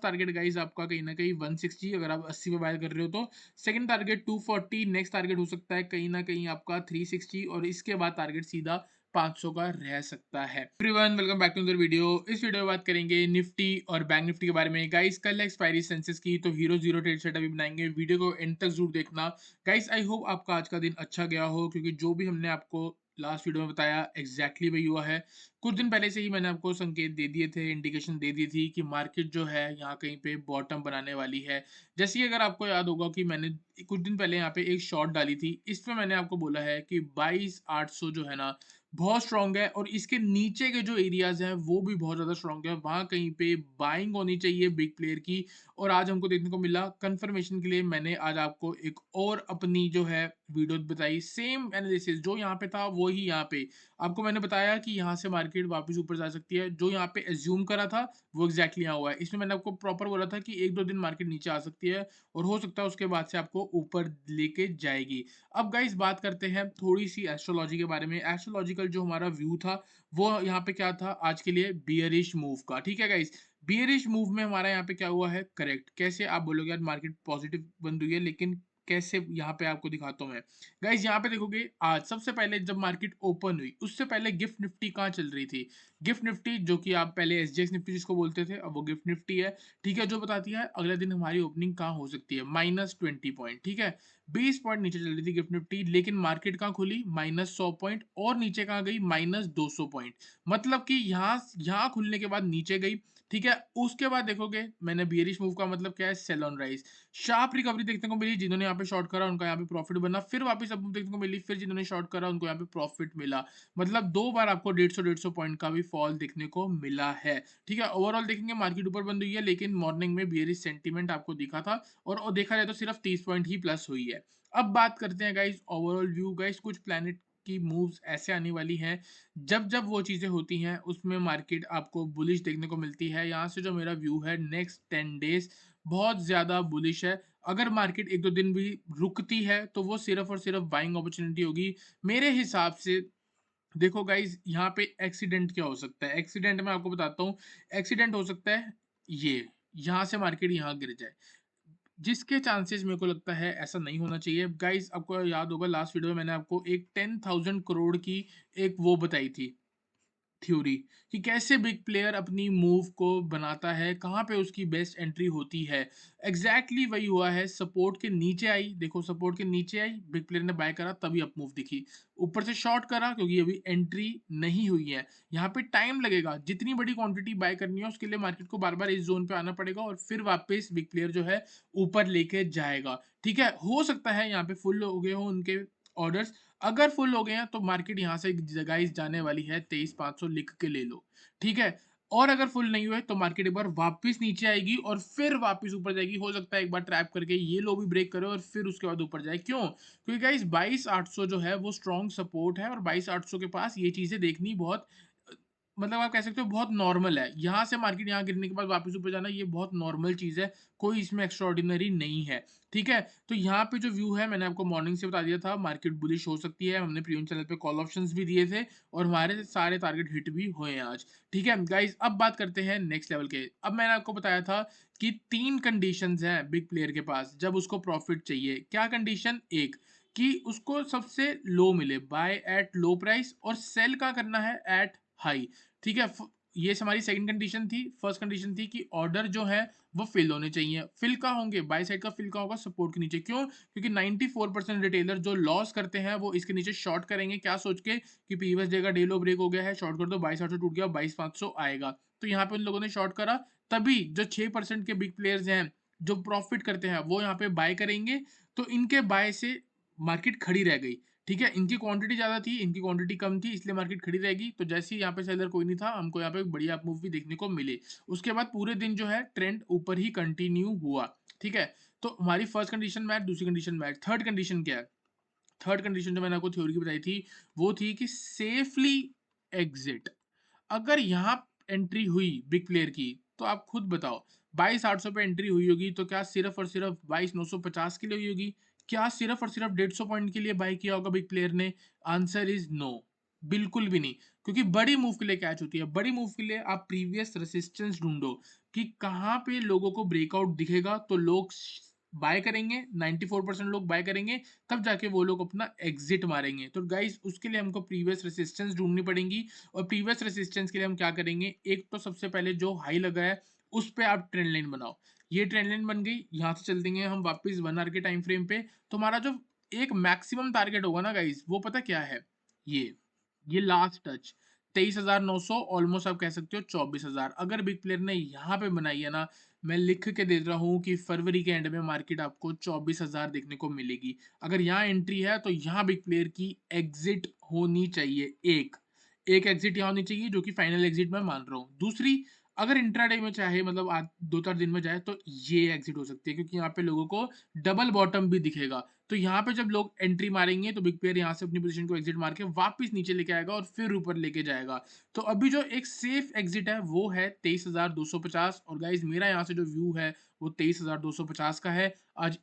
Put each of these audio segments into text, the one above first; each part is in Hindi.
टारगेट गाइस आपका कहीं ना कहीं 160 अगर आप 80 पे बाय कर रहे हो तो। सेकंड टारगेट 240, नेक्स्ट टारगेट हो सकता है कहीं ना कहीं आपका 360 और इसके बाद टारगेट सीधा 500 का रह सकता है। Everyone welcome back to another video. इस वीडियो में बात करेंगे निफ्टी और बैंक निफ्टी के बारे में। गाइस कल एक्सपायरी सेंसेस की, तो हीरो जीरो ट्रेड सेटअप भी बनाएंगे। वीडियो को एंड तक जरूर देखना गाइस। आई होप आपका आज का दिन अच्छा गया हो, क्योंकि जो भी हमने आपको लास्ट वीडियो में बताया एग्जैक्टली वही हुआ है। कुछ दिन पहले से ही मैंने आपको संकेत दे दिए थे, इंडिकेशन दे दी थी कि मार्केट जो है यहाँ कहीं पे बॉटम बनाने वाली है। जैसे कि अगर आपको याद होगा कि मैंने कुछ दिन पहले यहाँ पे एक शॉर्ट डाली थी, इसमें मैंने आपको बोला है कि 22,800 जो है ना बहुत स्ट्रांग है, और इसके नीचे के जो एरियाज हैं वो भी बहुत ज्यादा स्ट्रांग है। वहां कहीं पे बाइंग होनी चाहिए बिग प्लेयर की, और आज हमको देखने को मिला। कंफर्मेशन के लिए मैंने आज आपको एक और अपनी जो है वीडियो बताई, सेम एनालिसिस जो यहाँ पे था वो ही यहाँ पे आपको मैंने बताया कि यहाँ से मार्केट वापस ऊपर जा सकती है। जो यहाँ पे एज्यूम करा था वो एग्जैक्टली यहाँ हुआ है। इसमें मैंने आपको प्रॉपर बोला था कि एक दो दिन मार्केट नीचे आ सकती है, और हो सकता है उसके बाद से आपको ऊपर लेके जाएगी। अब गाइस बात करते हैं थोड़ी सी एस्ट्रोलॉजी के बारे में। एस्ट्रोलॉजिकल जो हमारा व्यू था वो यहाँ पे क्या था आज के लिए, बियरिश मूव का। ठीक है गाइस, बियरिश मूव में हमारा यहाँ पे क्या हुआ है, करेक्ट। कैसे आप बोलोगे यार मार्केट पॉजिटिव बंद हुई है, लेकिन कैसे, यहाँ पे आपको दिखाता हूँ मैं। गाइस यहाँ पे देखोगे, आज सबसे पहले जब मार्केट ओपन हुई उससे पहले गिफ्ट निफ्टी कहाँ चल रही थी। गिफ्ट निफ्टी जो कि आप पहले एसजीएक्स निफ्टी जिसको बोलते थे, अब वो गिफ्ट निफ्टी है। ठीक है, जो बताती है अगले दिन हमारी ओपनिंग कहाँ हो सकती है, -20 पॉइंट। ठीक है, 20 पॉइंट नीचे चल रही थी गिफ्ट निफ्टी, लेकिन मार्केट कहाँ खुली, -100 पॉइंट, और नीचे कहाँ गई, -200 पॉइंट। मतलब कि यहाँ यहाँ खुलने के बाद नीचे गई। ठीक है, उसके बाद देखोगे मैंने बियरिश मूव का मतलब क्या है, sell on rise. Sharp recovery देखने को मिली, जिन्होंने यहाँ पे शॉर्ट करा उनका यहाँ पे प्रॉफिट बना, फिर वापस अब देखने को मिली, फिर जिन्होंने शॉर्ट करा उनको यहाँ पे प्रॉफिट मिला। मतलब दो बार आपको 150 पॉइंट का भी फॉल देखने को मिला है। ठीक है, ओवरऑल देखेंगे मार्केट ऊपर बंद हुई है, लेकिन मॉर्निंग में बियरिश सेंटीमेंट आपको दिखा था, और देखा जाए तो सिर्फ 30 पॉइंट ही प्लस हुई है। अब बात करते हैं गाइस ओवरऑल व्यू। गाइस कुछ प्लैनेट की मूव्स ऐसे आने वाली हैं, जब जब वो चीजें होती हैं उसमें मार्केट आपको बुलिश देखने को मिलती है। यहाँ से जो मेरा व्यू है नेक्स्ट 10 डेज बहुत ज्यादा बुलिश है। अगर मार्केट एक दो दिन भी रुकती है तो वो सिर्फ और सिर्फ बाइंग अपॉर्चुनिटी होगी मेरे हिसाब से। देखो गाइस यहाँ पे एक्सीडेंट क्या हो सकता है, एक्सीडेंट मैं आपको बताता हूँ। एक्सीडेंट हो सकता है ये, यहाँ से मार्केट यहाँ गिर जाए, जिसके चांसेस मेरे को लगता है ऐसा नहीं होना चाहिए। गाइस आपको याद होगा लास्ट वीडियो में मैंने आपको एक 10,000 करोड़ की एक वो बताई थी थ्योरी, कि कैसे बिग प्लेयर अपनी मूव को बनाता है, कहाँ पे उसकी बेस्ट एंट्री होती है। एग्जैक्टली वही हुआ है। सपोर्ट के नीचे आई, देखो सपोर्ट के नीचे आई, बिग प्लेयर ने बाय करा तभी अप मूव दिखी। ऊपर से शॉर्ट करा क्योंकि अभी एंट्री नहीं हुई है, यहाँ पे टाइम लगेगा। जितनी बड़ी क्वांटिटी बाय करनी है उसके लिए मार्केट को बार बार इस जोन पे आना पड़ेगा, और फिर वापस बिग प्लेयर जो है ऊपर लेके जाएगा। ठीक है, हो सकता है यहाँ पे फुल हो गए हो उनके ऑर्डर्स। अगर फुल हो गए हैं तो मार्केट यहाँ से गाइस जाने वाली है 23,500, लिख के ले लो। ठीक है, और अगर फुल नहीं हुए तो मार्केट एक बार वापस नीचे आएगी और फिर वापस ऊपर जाएगी। हो सकता है एक बार ट्रैप करके ये लो भी ब्रेक करे और फिर उसके बाद ऊपर जाए। क्यों? क्योंकि गाइस 22,800 जो है वो स्ट्रॉन्ग सपोर्ट है, और 22,800 के पास ये चीजें देखनी बहुत मतलब आप कह सकते हो बहुत नॉर्मल है। यहाँ से मार्केट यहाँ गिरने के बाद वापस ऊपर जाना ये बहुत नॉर्मल चीज है, कोई इसमें एक्स्ट्रॉर्डिनरी नहीं है। ठीक है, तो यहाँ पे जो व्यू है मैंने आपको मॉर्निंग से बता दिया था, मार्केट बुलिश हो सकती है। हमने प्रीमियम चैनल पे कॉल ऑप्शंस भी दिए थे, और हमारे सारे टारगेट हिट भी हुए हैं आज। ठीक है गाइस, अब बात करते हैं नेक्स्ट लेवल के। अब मैंने आपको बताया था कि 3 कंडीशंस हैं बिग प्लेयर के पास जब उसको प्रॉफिट चाहिए। क्या कंडीशन? एक, कि उसको सबसे लो मिले, बाय एट लो प्राइस, और सेल का करना है एट हाई। ठीक है, ये हमारी सेकंड कंडीशन थी। फर्स्ट कंडीशन थी कि ऑर्डर जो है वो फिल होने चाहिए। फिल का होंगे, बाय साइड का फिल का होगा सपोर्ट के नीचे। क्यों? क्योंकि 94% रिटेलर जो लॉस करते हैं वो इसके नीचे शॉर्ट करेंगे, क्या सोच के कि प्रीवियस डे का डे लो ब्रेक हो गया है, शॉर्ट कर दो, 22,800 टूट गया, 22,500 आएगा। तो यहाँ पे उन लोगों ने शॉर्ट करा, तभी जो 6% के बिग प्लेयर्स हैं जो प्रॉफिट करते हैं वो यहाँ पे बाय करेंगे। तो इनके बाय से मार्केट खड़ी रह गई। ठीक है, इनकी क्वांटिटी ज्यादा थी, इनकी क्वांटिटी कम थी, इसलिए मार्केट खड़ी रहेगी। तो जैसे ही यहाँ पे सेलर कोई नहीं था, हमको यहाँ पे एक बढ़िया मूव भी देखने को मिले। उसके बाद पूरे दिन जो है ट्रेंड ऊपर ही कंटिन्यू हुआ। ठीक है, तो हमारी फर्स्ट कंडीशन मैच, दूसरी कंडीशन मैच। थर्ड कंडीशन क्या है? थर्ड कंडीशन जो मैंने आपको थ्योरी की बताई थी वो थी कि सेफली एग्जिट। अगर यहाँ एंट्री हुई बिग प्लेयर की, तो आप खुद बताओ, 22,800 पे एंट्री हुई होगी तो क्या सिर्फ और सिर्फ 22,950 के लिए हुई होगी? क्या सिर्फ और सिर्फ 150 पॉइंट के लिए बाय किया होगा बिग प्लेयर ने? आंसर इज नो, बिल्कुल भी नहीं। क्योंकि बड़ी मूव के लिए कैच होती है, बड़ी मूव के लिए आप प्रीवियस रेसिस्टेंस ढूंढो, कि कहाँ पे लोगों को ब्रेकआउट दिखेगा तो लोग बाय करेंगे, 94% लोग बाय करेंगे, तब जाके वो लोग अपना एग्जिट मारेंगे। तो गाइस उसके लिए हमको प्रीवियस रेजिस्टेंस ढूंढनी पड़ेगी, और प्रीवियस रेजिस्टेंस के लिए हम क्या करेंगे, एक तो सबसे पहले जो हाई लगा है उस पे आप ट्रेंड लाइन बनाओ। ये ट्रेंड लाइन बन गई, यहाँ से चल देंगे हम वापस 1 आवर के टाइम फ्रेम पे। तो हमारा जो एक मैक्सिमम टारगेट होगा ना गाइस, वो पता क्या है, ये लास्ट टच 23,900, ऑलमोस्ट आप कह सकते हो 24,000। अगर बिग प्लेयर ने यहाँ पे बनाई है ना, मैं लिख के दे रहा हूँ कि फरवरी के एंड में मार्केट आपको 24,000 देखने को मिलेगी। अगर यहाँ एंट्री है तो यहाँ बिग प्लेयर की एग्जिट होनी चाहिए, एक एग्जिट यहाँ होनी चाहिए, जो कि फाइनल एग्जिट मैं मान रहा हूँ। दूसरी, अगर इंट्राडे में चाहे मतलब आज 2-4 दिन में जाए तो ये एग्जिट हो सकती है, क्योंकि यहाँ पे लोगों को डबल बॉटम भी दिखेगा। तो यहाँ पे जब लोग एंट्री मारेंगे तो बिग प्लेयर यहाँ से अपनी पोजीशन को एग्जिट मार के वापस नीचे लेके आएगा और फिर ऊपर लेके जाएगा। तो अभी जो एक सेफ एग्जिट है वो है 23,250, और गाइज मेरा यहाँ से जो व्यू है वो 23,250 का है। आज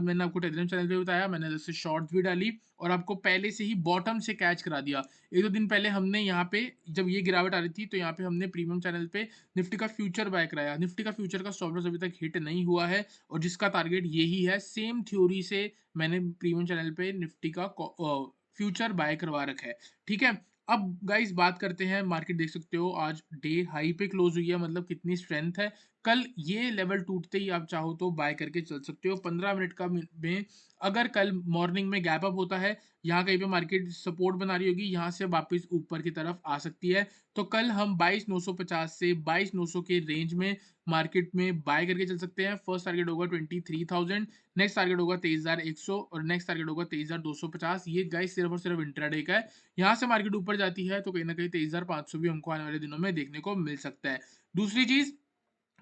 मैंने आपको टेलीग्राम चैनल पे बताया, मैंने जैसे शॉर्ट्स भी डाली और आपको पहले से ही बॉटम से कैच करा दिया। 1-2 दिन पहले हमने यहाँ पे, जब ये गिरावट आ रही थी तो यहाँ पे हमने प्रीमियम चैनल पे निफ्टी का फ्यूचर बाय कराया। निफ्टी का फ्यूचर का स्टॉप लॉस अभी तक हिट नहीं हुआ है, और जिसका टारगेट यही है। सेम थ्योरी से मैंने प्रीमियम चैनल पे निफ्टी का फ्यूचर बाय करवा रखा है। ठीक है, अब गाइस बात करते हैं, मार्केट देख सकते हो आज डे हाई पे क्लोज हुई है, मतलब कितनी स्ट्रेंथ है। कल ये लेवल टूटते ही आप चाहो तो बाय करके चल सकते हो 15 मिनट का में। अगर कल मॉर्निंग में गैप अप होता है, यहाँ कहीं पे मार्केट सपोर्ट बना रही होगी, यहाँ से वापस ऊपर की तरफ आ सकती है। तो कल हम 22,950 से 22,900 के रेंज में मार्केट में बाय करके चल सकते हैं। फर्स्ट टारगेट होगा 23,000, नेक्स्ट टारगेट होगा 23,100, और नेक्स्ट टारगेट होगा 23,250। ये गाइस सिर्फ और सिर्फ इंट्राडे का है। यहाँ से मार्केट ऊपर जाती है तो कहीं ना कहीं 23,500 भी हमको आने वाले दिनों में देखने को मिल सकता है। दूसरी चीज,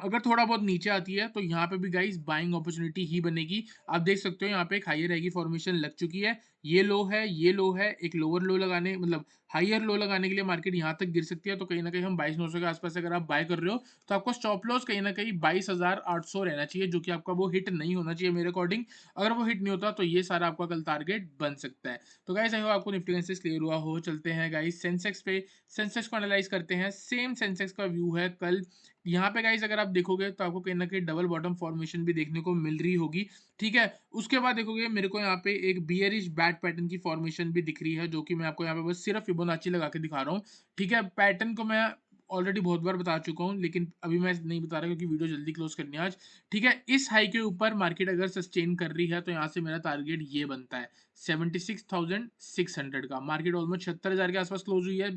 अगर थोड़ा बहुत नीचे आती है तो यहाँ पे भी गाइस बाइंग अपॉर्चुनिटी ही बनेगी। आप देख सकते हो यहाँ पे एक हायर रहेगी फॉर्मेशन लग चुकी है, ये लो है, ये लो है, एक लोअर लो लगाने मतलब हायर लो लगाने के लिए मार्केट यहाँ तक गिर सकती है। तो कहीं ना कहीं हम 22,900 के आसपास अगर आप बाय कर रहे हो तो आपको स्टॉप लॉस कहीं ना कहीं 22,800 रहना चाहिए, जो कि आपका वो हिट नहीं होना चाहिए मेरे अकॉर्डिंग। अगर वो हिट नहीं होता तो ये सारा आपका कल टारगेट बन सकता है। तो गाइस आई होप आपको निफ्टी एनालिसिस क्लियर हुआ हो। चलते हैं गाइस सेंसेक्स पे, सेंसेक्स को एनालाइज करते हैं। सेम सेंसेक्स का व्यू है कल। यहाँ पे गाइस अगर आप देखोगे तो आपको कहीं ना कहीं डबल बॉटम फॉर्मेशन भी देखने को मिल रही होगी। ठीक है, उसके बाद देखोगे मेरे को यहाँ पे एक बियरिश बैट पैटर्न की फॉर्मेशन भी दिख रही है, जो कि मैं आपको यहाँ पे बस सिर्फ फिबोनाची लगा के दिखा रहा हूँ। ठीक है, पैटर्न को मैं ऑलरेडी बहुत बार बता चुका हूँ, लेकिन अभी मैं नहीं बता रहा क्योंकि वीडियो जल्दी क्लोज करनी है आज। ठीक है, इस हाई के ऊपर मार्केट अगर सस्टेन कर रही है तो यहाँ से मेरा टारगेट ये बनता है 76,600 का। मार्केट ऑलमोस्ट 76,000 के आसपास क्लोज हुई है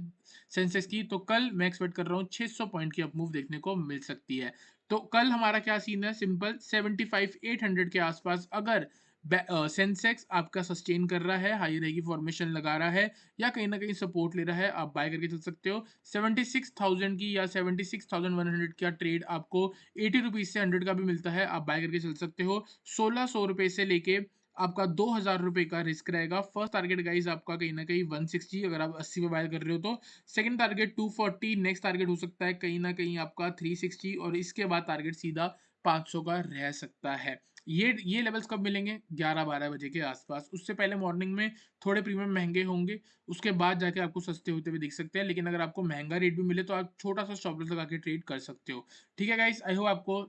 सेंसेक्स की, तो कल मैं एक्सपेक्ट कर रहा हूँ 600 पॉइंट की अपमूव देखने को मिल सकती है। तो कल हमारा क्या सीन है, सिंपल 75,800 के आसपास अगर सेंसेक्स आपका सस्टेन कर रहा है, हाई रहेगी फॉर्मेशन लगा रहा है, या कहीं ना कहीं सपोर्ट ले रहा है, आप बाय करके चल सकते हो। 76,000 की या 76,100 का ट्रेड आपको 80 रुपीज से 100 का भी मिलता है, आप बाय करके चल सकते हो। 1,600 रुपए से लेके आपका 2,000 रुपए का रिस्क रहेगा। फर्स्ट टारगेट गाइज आपका कहीं ना कहीं 160, अगर आप 80 पे बाय कर रहे हो तो। सेकंड टारगेट 240, नेक्स्ट टारगेट हो सकता है कहीं ना कहीं आपका 360, और इसके बाद टारगेट सीधा 500 का रह सकता है। ये लेवल्स कब मिलेंगे, 11-12 बजे के आसपास। उससे पहले मॉर्निंग में थोड़े प्रीमियम महंगे होंगे, उसके बाद जाके आपको सस्ते होते हुए दिख सकते हैं। लेकिन अगर आपको महंगा रेट भी मिले तो आप छोटा सा स्टॉप लॉस लगा के ट्रेड कर सकते हो। ठीक है गाइस, आई होप आपको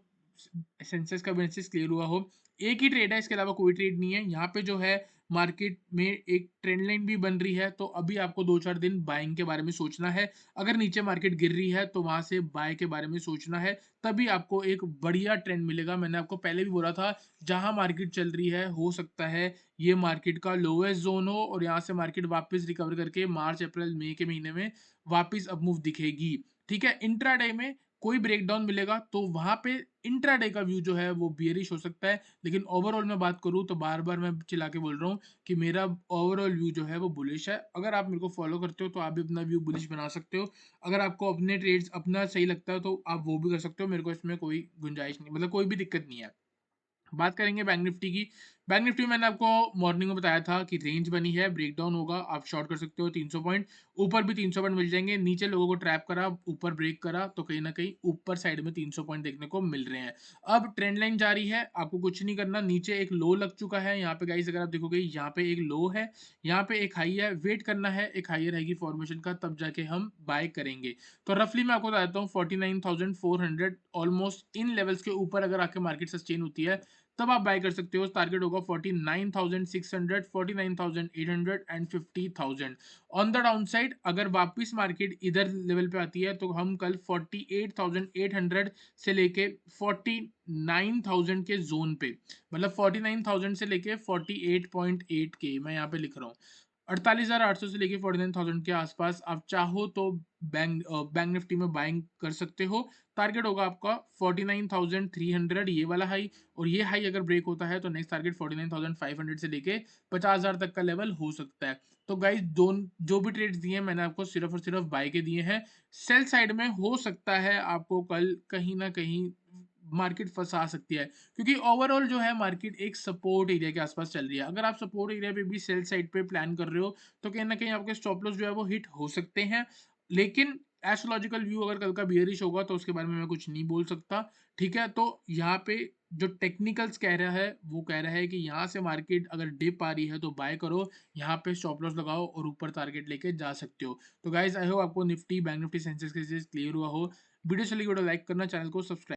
सेंसेस का बेसिस क्लियर हुआ हो। एक ही ट्रेड है, इसके अलावा कोई ट्रेड नहीं है। यहाँ पे जो है मार्केट में एक ट्रेंड लाइन भी बन रही है, तो अभी आपको 2-4 दिन बाइंग के बारे में सोचना है। अगर नीचे मार्केट गिर रही है तो वहां से बाय के बारे में सोचना है, तभी आपको एक बढ़िया ट्रेंड मिलेगा। मैंने आपको पहले भी बोला था, जहां मार्केट चल रही है हो सकता है ये मार्केट का लोएस्ट जोन हो, और यहाँ से मार्केट वापस रिकवर करके मार्च अप्रैल मई के महीने में वापस अप मूव दिखेगी। ठीक है, इंट्राडे में कोई ब्रेकडाउन मिलेगा तो वहां पे इंट्राडे का व्यू जो है वो बियरिश हो सकता है। लेकिन ओवरऑल मैं बात करूं तो बार बार मैं चिल्ला के बोल रहा हूँ कि मेरा ओवरऑल व्यू जो है वो बुलिश है। अगर आप मेरे को फॉलो करते हो तो आप भी अपना व्यू बुलिश बना सकते हो। अगर आपको अपने ट्रेड्स अपना सही लगता है तो आप वो भी कर सकते हो, मेरे को इसमें कोई गुंजाइश नहीं, मतलब कोई भी दिक्कत नहीं है। बात करेंगे बैंक निफ्टी की। बैंक निफ्टी में मैंने आपको मॉर्निंग में बताया था कि रेंज बनी है, ब्रेकडाउन होगा, आप शॉर्ट कर सकते हो 300 पॉइंट, ऊपर भी 300 पॉइंट मिल जाएंगे, नीचे लोगों को ट्रैप करा, ऊपर ब्रेक करा, तो कहीं ना कहीं ऊपर साइड में 300 पॉइंट देखने को मिल रहे हैं। अब ट्रेंड लाइन जारी है, आपको कुछ नहीं करना, नीचे एक लो लग चुका है यहाँ पे गाइस, अगर आप देखोगे यहाँ पे एक लो है, यहाँ पे एक हाई है, वेट करना है, एक हाई रहेगी फॉर्मेशन का, तब जाके हम बाय करेंगे। तो रफली मैं आपको बताता हूँ 49,400 ऑलमोस्ट इन लेवल्स के ऊपर अगर आके मार्केट सस्टेन होती है, तब आप बाय कर सकते हो। टारगेट होगा 49,600, 49,800 and 50,000। On the down side अगर वापस मार्केट इधर लेवल पे आती है तो हम कल 48,800 से लेके 49,000 के जोन पे, मतलब 49,000 से लेके 48.8 के मैं यहाँ पे लिख रहा हूँ, 48,800 से लेके 49,000 के आसपास आप चाहो तो बैंक निफ्टी में बाइंग कर सकते हो। टारगेट होगा आपका 49,300 ये वाला हाई, और ये हाई अगर ब्रेक होता है तो नेक्स्ट टारगेट 49,500 से लेके 50,000 तक का लेवल हो सकता है। तो गाइस दोन जो भी ट्रेड्स दिए हैं मैंने आपको सिर्फ और सिर्फ बाय के दिए हैं। सेल साइड में हो सकता है आपको कल कहीं ना कहीं मार्केट फंसा सकती है, क्योंकि ओवरऑल जो है मार्केट एक सपोर्ट एरिया के आसपास चल रही है। अगर आप सपोर्ट एरिया पे भी सेल साइड पे प्लान कर रहे हो तो कहीं ना कहीं आपके स्टॉप लॉस जो है वो हिट हो सकते हैं। लेकिन एस्ट्रोलॉजिकल व्यू अगर कल का बियरिश होगा तो उसके बारे में मैं कुछ नहीं बोल सकता। ठीक है, तो यहाँ पे जो टेक्निकल्स कह रहा है वो कह रहा है कि यहाँ से मार्केट अगर डिप आ रही है तो बाय करो, यहाँ पे स्टॉप लॉस लगाओ और ऊपर टारगेट लेके जा सकते हो। तो गाइज आई होप आपको निफ्टी बैंक निफ्टी सेंसेक्स के क्लियर हुआ हो। वीडियो चली वीडियो लाइक करना, चैनल को सब्सक्राइब